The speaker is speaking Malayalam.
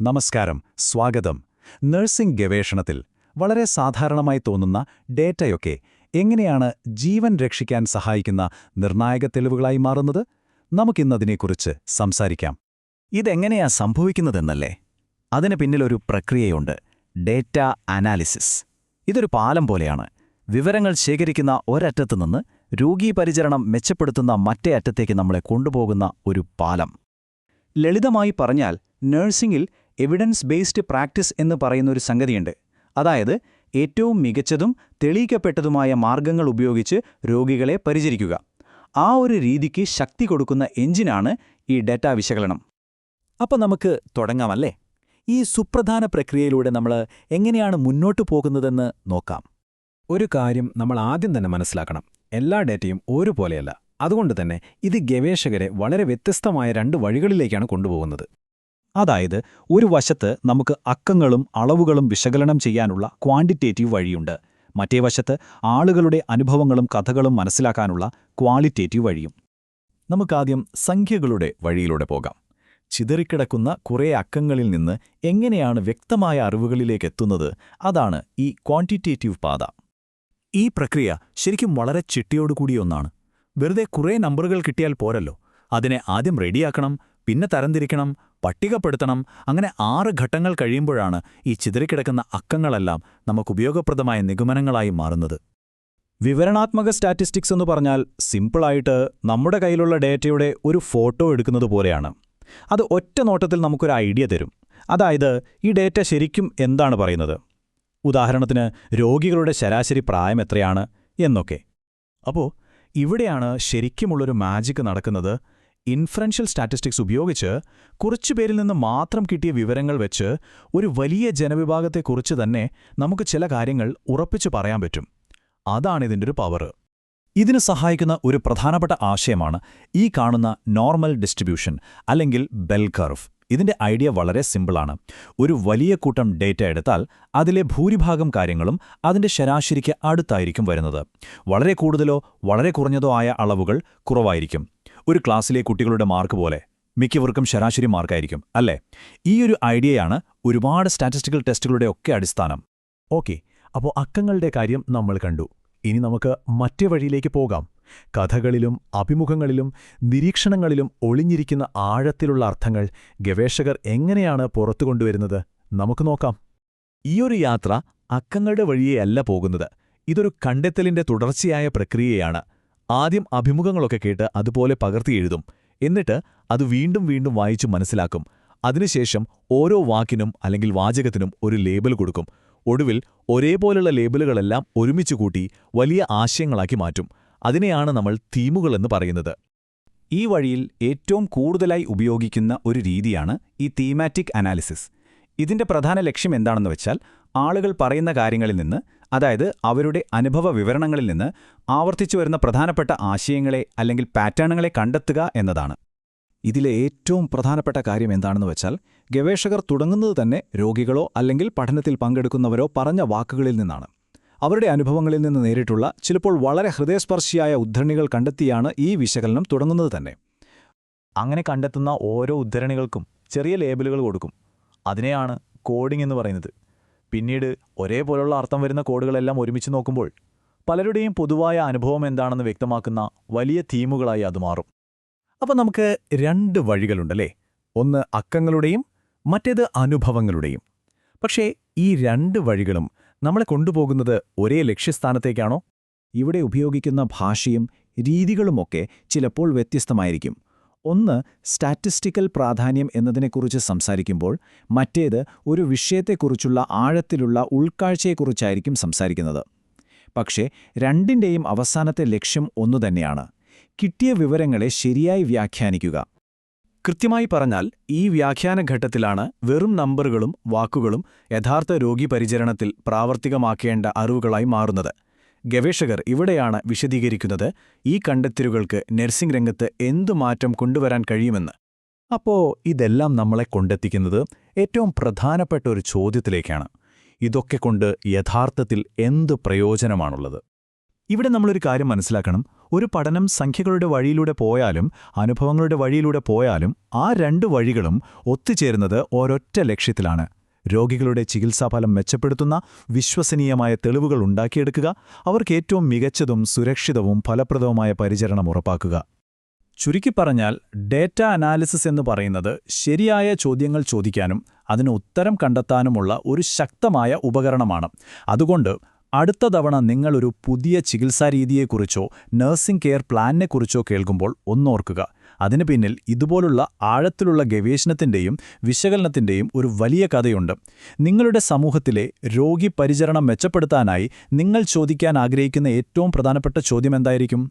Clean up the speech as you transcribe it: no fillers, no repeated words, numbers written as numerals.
നമസ്കാരം, സ്വാഗതം. നഴ്സിംഗ് ഗവേഷണത്തിൽ വളരെ സാധാരണമായി തോന്നുന്ന ഡേറ്റയൊക്കെ എങ്ങനെയാണ് ജീവൻ രക്ഷിക്കാൻ സഹായിക്കുന്ന നിർണായക തെളിവുകളായി മാറുന്നത്? നമുക്കിന്നതിനെക്കുറിച്ച് സംസാരിക്കാം. ഇതെങ്ങനെയാ സംഭവിക്കുന്നതെന്നല്ലേ? അതിന് പിന്നിലൊരു പ്രക്രിയയുണ്ട്. Data analysis. ഇതൊരു പാലം പോലെയാണ്. വിവരങ്ങൾ ശേഖരിക്കുന്ന ഒരറ്റത്തുനിന്ന് രോഗീപരിചരണം മെച്ചപ്പെടുത്തുന്ന മറ്റേ അറ്റത്തേക്ക് നമ്മളെ കൊണ്ടുപോകുന്ന ഒരു പാലം. ലളിതമായി പറഞ്ഞാൽ, നഴ്സിംഗിൽ എവിഡൻസ് ബേസ്ഡ് പ്രാക്ടീസ് എന്ന് പറയുന്നൊരു സംഗതിയുണ്ട്. അതായത്, ഏറ്റവും മികച്ചതും തെളിയിക്കപ്പെട്ടതുമായ മാർഗങ്ങൾ ഉപയോഗിച്ച് രോഗികളെ പരിചരിക്കുക. ആ ഒരു രീതിക്ക് ശക്തി കൊടുക്കുന്ന എഞ്ചിനാണ് ഈ ഡാറ്റ വിശകലനം. അപ്പോൾ നമുക്ക് തുടങ്ങാമല്ലേ? ഈ സുപ്രധാന പ്രക്രിയയിലൂടെ നമ്മൾ എങ്ങനെയാണ് മുന്നോട്ടു പോകുന്നതെന്ന് നോക്കാം. ഒരു കാര്യം നമ്മൾ ആദ്യം തന്നെ മനസ്സിലാക്കണം. എല്ലാ ഡേറ്റയും ഒരുപോലെയല്ല. അതുകൊണ്ടുതന്നെ ഇത് ഗവേഷകരെ വളരെ വ്യത്യസ്തമായ രണ്ട് വഴികളിലേക്കാണ് കൊണ്ടുപോകുന്നത്. അതായത്, ഒരു വശത്ത് നമുക്ക് അക്കങ്ങളും അളവുകളും വിശകലനം ചെയ്യാനുള്ള ക്വാണ്ടിറ്റേറ്റീവ് വഴിയുണ്ട്. മറ്റേ വശത്ത് ആളുകളുടെ അനുഭവങ്ങളും കഥകളും മനസ്സിലാക്കാനുള്ള ക്വാളിറ്റേറ്റീവ് വഴിയും. നമുക്കാദ്യം സംഖ്യകളുടെ വഴിയിലൂടെ പോകാം. ചിതറിക്കിടക്കുന്ന കുറേ അക്കങ്ങളിൽ നിന്ന് എങ്ങനെയാണ് വ്യക്തമായ അറിവുകളിലേക്കെത്തുന്നത്? അതാണ് ഈ ക്വാണ്ടിറ്റേറ്റീവ് പാത. ഈ പ്രക്രിയ ശരിക്കും വളരെ ചിട്ടയോടുകൂടിയ ഒന്നാണ്. വെറുതെ കുറേ നമ്പറുകൾ കിട്ടിയാൽ പോരല്ലോ. അതിനെ ആദ്യം റെഡിയാക്കണം, പിന്നെ തരംതിരിക്കണം, പട്ടികപ്പെടുത്തണം. അങ്ങനെ 6 ഘട്ടങ്ങൾ കഴിയുമ്പോഴാണ് ഈ ചിതറിക്കിടക്കുന്ന അക്കങ്ങളെല്ലാം നമുക്കുപയോഗപ്രദമായ നിഗമനങ്ങളായി മാറുന്നത്. വിവരണാത്മക സ്റ്റാറ്റിസ്റ്റിക്സ് എന്ന് പറഞ്ഞാൽ സിമ്പിളായിട്ട് നമ്മുടെ കയ്യിലുള്ള ഡേറ്റയുടെ ഒരു ഫോട്ടോ എടുക്കുന്നത് പോലെയാണ്. അത് ഒറ്റ നോട്ടത്തിൽ നമുക്കൊരു ഐഡിയ തരും. അതായത്, ഈ ഡേറ്റ ശരിക്കും എന്താണ് പറയുന്നത്? ഉദാഹരണത്തിന്, രോഗികളുടെ ശരാശരി പ്രായം എത്രയാണ് എന്നൊക്കെ. അപ്പോൾ ഇവിടെയാണ് ശരിക്കുമുള്ളൊരു മാജിക് നടക്കുന്നത്. ഇൻഫറൻഷ്യൽ സ്റ്റാറ്റിസ്റ്റിക്സ് ഉപയോഗിച്ച് കുറച്ചുപേരിൽ നിന്ന് മാത്രം കിട്ടിയ വിവരങ്ങൾ വെച്ച് ഒരു വലിയ ജനവിഭാഗത്തെക്കുറിച്ച് തന്നെ നമുക്ക് ചില കാര്യങ്ങൾ ഉറപ്പിച്ചു പറയാൻ പറ്റും. അതാണിതിൻ്റെ ഒരു പവർ. ഇതിന് സഹായിക്കുന്ന ഒരു പ്രധാനപ്പെട്ട ആശയമാണ് ഈ കാണുന്ന നോർമൽ ഡിസ്ട്രിബ്യൂഷൻ അല്ലെങ്കിൽ ബെൽ കർവ്. ഇതിന്റെ ഐഡിയ വളരെ സിമ്പിളാണ്. ഒരു വലിയ കൂട്ടം ഡേറ്റ എടുത്താൽ അതിലെ ഭൂരിഭാഗം കാര്യങ്ങളും അതിന്റെ ശരാശരിക്ക് അടുത്തായിരിക്കും വരുന്നത്. വളരെ കൂടുതലോ വളരെ കുറഞ്ഞതോ ആയ അളവുകൾ കുറവായിരിക്കും. ഒരു ക്ലാസ്സിലെ കുട്ടികളുടെ മാർക്ക് പോലെ മിക്കവർക്കും ശരാശരി മാർക്കായിരിക്കും, അല്ലേ? ഈയൊരു ഐഡിയയാണ് ഒരുപാട് സ്റ്റാറ്റിസ്റ്റിക്കൽ ടെസ്റ്റുകളുടെ ഒക്കെ അടിസ്ഥാനം. ഓക്കെ, അപ്പോൾ അക്കങ്ങളുടെ കാര്യം നമ്മൾ കണ്ടു. ഇനി നമുക്ക് മറ്റേ വഴിയിലേക്ക് പോകാം. കഥകളിലും അഭിമുഖങ്ങളിലും നിരീക്ഷണങ്ങളിലും ഒളിഞ്ഞിരിക്കുന്ന ആഴത്തിലുള്ള അർത്ഥങ്ങൾ ഗവേഷകർ എങ്ങനെയാണ് പുറത്തു കൊണ്ടുവരുന്നത്? നമുക്ക് നോക്കാം. ഈയൊരു യാത്ര അക്കങ്ങളുടെ വഴിയെയല്ല പോകുന്നത്. ഇതൊരു കണ്ടെത്തലിന്റെ തുടർച്ചയായ പ്രക്രിയയാണ്. ആദ്യം അഭിമുഖങ്ങളൊക്കെ കേട്ട് അതുപോലെ പകർത്തി എഴുതും. എന്നിട്ട് അത് വീണ്ടും വീണ്ടും വായിച്ചു മനസ്സിലാക്കും. അതിനുശേഷം ഓരോ വാക്കിനും അല്ലെങ്കിൽ വാചകത്തിനും ഒരു ലേബൽ കൊടുക്കും. ഒടുവിൽ ഒരേപോലുള്ള ലേബലുകളെല്ലാം ഒരുമിച്ചു കൂട്ടി വലിയ ആശയങ്ങളാക്കി മാറ്റും. അതിനെയാണ് നമ്മൾ തീമുകളെന്ന് പറയുന്നത്. ഈ വഴിയിൽ ഏറ്റവും കൂടുതലായി ഉപയോഗിക്കുന്ന ഒരു രീതിയാണ് ഈ തീമാറ്റിക് അനാലിസിസ്. ഇതിന്റെ പ്രധാന ലക്ഷ്യം എന്താണെന്ന് വെച്ചാൽ, ആളുകൾ പറയുന്ന കാര്യങ്ങളിൽ നിന്ന്, അതായത് അവരുടെ അനുഭവ വിവരണങ്ങളിൽ നിന്ന് ആവർത്തിച്ചു വരുന്ന പ്രധാനപ്പെട്ട ആശയങ്ങളെ അല്ലെങ്കിൽ പാറ്റേണുകളെ കണ്ടെത്തുക എന്നതാണ്. ഇതിലെ ഏറ്റവും പ്രധാനപ്പെട്ട കാര്യം എന്താണെന്ന് വെച്ചാൽ, ഗവേഷകർ തുടങ്ങുന്നത് തന്നെ രോഗികളോ അല്ലെങ്കിൽ പഠനത്തിൽ പങ്കെടുക്കുന്നവരോ പറഞ്ഞ വാക്കുകളിൽ നിന്നാണ്. അവരുടെ അനുഭവങ്ങളിൽ നിന്ന് നേരിട്ടുള്ള, ചിലപ്പോൾ വളരെ ഹൃദയസ്പർശിയായ ഉദ്ധരണികൾ കണ്ടെത്തിയാണ് ഈ വിശകലനം തുടങ്ങുന്നത് തന്നെ. അങ്ങനെ കണ്ടെത്തുന്ന ഓരോ ഉദ്ധരണികൾക്കും ചെറിയ ലേബലുകൾ കൊടുക്കും. അതിനെയാണ് കോഡിംഗ് എന്ന് പറയുന്നത്. പിന്നീട് ഒരേപോലുള്ള അർത്ഥം വരുന്ന കോഡുകളെല്ലാം ഒരുമിച്ച് നോക്കുമ്പോൾ പലരുടെയും പൊതുവായ അനുഭവം എന്താണെന്ന് വ്യക്തമാക്കുന്ന വലിയ തീമുകളായി അത് മാറും. അപ്പോൾ നമുക്ക് 2 വഴികളുണ്ടല്ലേ? ഒന്ന് അക്കങ്ങളുടെയും മറ്റേത് അനുഭവങ്ങളുടെയും. പക്ഷേ ഈ 2 വഴികളും നമ്മളെ കൊണ്ടുപോകുന്നത് ഒരേ ലക്ഷ്യസ്ഥാനത്തേക്കാണോ? ഇവിടെ ഉപയോഗിക്കുന്ന ഭാഷയും രീതികളുമൊക്കെ ചിലപ്പോൾ വ്യത്യസ്തമായിരിക്കും. ഒന്ന് സ്റ്റാറ്റിസ്റ്റിക്കൽ പ്രാധാന്യം എന്നതിനെക്കുറിച്ച് സംസാരിക്കുമ്പോൾ മറ്റേത് ഒരു വിഷയത്തെക്കുറിച്ചുള്ള ആഴത്തിലുള്ള ഉൾക്കാഴ്ചയെക്കുറിച്ചായിരിക്കും സംസാരിക്കുന്നത്. പക്ഷേ രണ്ടിൻ്റെയും അവസാനത്തെ ലക്ഷ്യം ഒന്നുതന്നെയാണ്: കിട്ടിയ വിവരങ്ങളെ ശരിയായി വ്യാഖ്യാനിക്കുക. കൃത്യമായി പറഞ്ഞാൽ, ഈ വ്യാഖ്യാനഘട്ടത്തിലാണ് വെറും നമ്പറുകളും വാക്കുകളും യഥാർത്ഥ രോഗീപരിചരണത്തിൽ പ്രാവർത്തികമാക്കേണ്ട അറിവുകളായി മാറുന്നത്. ഗവേഷകർ ഇവിടെയാണ് വിശദീകരിക്കുന്നത് ഈ കണ്ടെത്തലുകൾക്ക് നഴ്സിംഗ് രംഗത്ത് എന്തു മാറ്റം കൊണ്ടുവരാൻ കഴിയുമെന്ന്. അപ്പോൾ ഇതെല്ലാം നമ്മളെ കൊണ്ടെത്തിക്കുന്നത് ഏറ്റവും പ്രധാനപ്പെട്ട ഒരു ചോദ്യത്തിലേക്കാണ്. ഇതൊക്കെ കൊണ്ട് യഥാർത്ഥത്തിൽ എന്ത് പ്രയോജനമാണുള്ളത്? ഇവിടെ നമ്മളൊരു കാര്യം മനസ്സിലാക്കണം. ഒരു പഠനം സംഖ്യകളുടെ വഴിയിലൂടെ പോയാലും അനുഭവങ്ങളുടെ വഴിയിലൂടെ പോയാലും ആ രണ്ട് വഴികളും ഒത്തുചേരുന്നത് ഒരൊറ്റ ലക്ഷ്യത്തിലാണ്: രോഗികളുടെ ചികിത്സാഫലം മെച്ചപ്പെടുത്തുന്ന വിശ്വസനീയമായ തെളിവുകൾ ഉണ്ടാക്കിയെടുക്കുക, അവർക്ക് ഏറ്റവും മികച്ചതും സുരക്ഷിതവും ഫലപ്രദവുമായ പരിചരണം ഉറപ്പാക്കുക. ചുരുക്കിപ്പറഞ്ഞാൽ, ഡേറ്റ അനാലിസിസ് എന്ന് പറയുന്നത് ശരിയായ ചോദ്യങ്ങൾ ചോദിക്കാനും അതിന് ഉത്തരം കണ്ടെത്താനുമുള്ള ഒരു ശക്തമായ ഉപകരണമാണ്. അതുകൊണ്ട് അടുത്ത തവണ നിങ്ങളൊരു പുതിയ ചികിത്സാരീതിയെക്കുറിച്ചോ നഴ്സിംഗ് കെയർ പ്ലാനിനെക്കുറിച്ചോ കേൾക്കുമ്പോൾ ഒന്നോർക്കുക, അതിനു പിന്നിൽ ഇതുപോലുള്ള ആഴത്തിലുള്ള ഗവേഷണത്തിൻ്റെയും വിശകലനത്തിൻ്റെയും ഒരു വലിയ കഥയുണ്ട്. നിങ്ങളുടെ സമൂഹത്തിലെ രോഗി പരിചരണം മെച്ചപ്പെടുത്താനായി നിങ്ങൾ ചോദിക്കാൻ ആഗ്രഹിക്കുന്ന ഏറ്റവും പ്രധാനപ്പെട്ട ചോദ്യം എന്തായിരിക്കും?